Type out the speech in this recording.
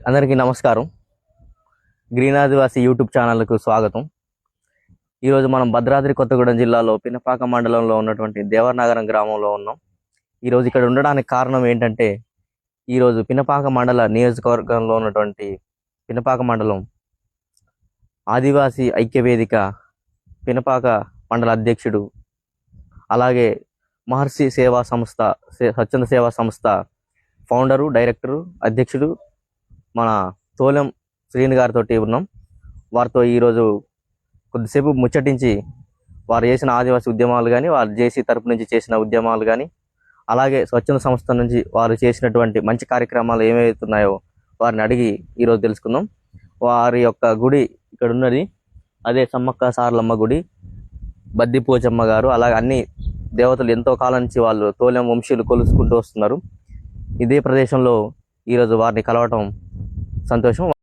అందరికీ నమస్కారం. గ్రీన్ ఆదివాసి యూట్యూబ్ ఛానల్కు స్వాగతం. ఈరోజు మనం భద్రాద్రి కొత్తగూడెం జిల్లాలో పినపాక మండలంలో ఉన్నటువంటి దేవరనగరం గ్రామంలో ఉన్నాం. ఈరోజు ఇక్కడ ఉండడానికి కారణం ఏంటంటే, ఈరోజు పినపాక మండల నియోజకవర్గంలో ఉన్నటువంటి పినపాక మండలం ఆదివాసీ ఐక్యవేదిక పినపాక మండల అధ్యక్షుడు, అలాగే మహర్షి సేవా సంస్థ స్వచ్ఛంద సేవా సంస్థ ఫౌండరు, డైరెక్టరు, అధ్యక్షుడు మన తోలెం శ్రీని గారితో ఉన్నాం. వారితో ఈరోజు కొద్దిసేపు ముచ్చటించి వారు చేసిన ఆదివాసీ ఉద్యమాలు కానీ, వారు జేసీ తరపు నుంచి చేసిన ఉద్యమాలు కానీ, అలాగే స్వచ్ఛంద సంస్థ నుంచి వారు చేసినటువంటి మంచి కార్యక్రమాలు ఏమవుతున్నాయో వారిని అడిగి ఈరోజు తెలుసుకుందాం. వారి యొక్క గుడి ఇక్కడ ఉన్నది, అదే సమ్మక్క సారలమ్మ గుడి, బద్దిపోచమ్మ గారు, అలాగే అన్ని దేవతలు ఎంతో కాలం నుంచి వాళ్ళు తోలెం వంశీయులు కొలుసుకుంటూ వస్తున్నారు. ఇదే ప్రదేశంలో ఈరోజు వారిని కలవటం సంతోషం.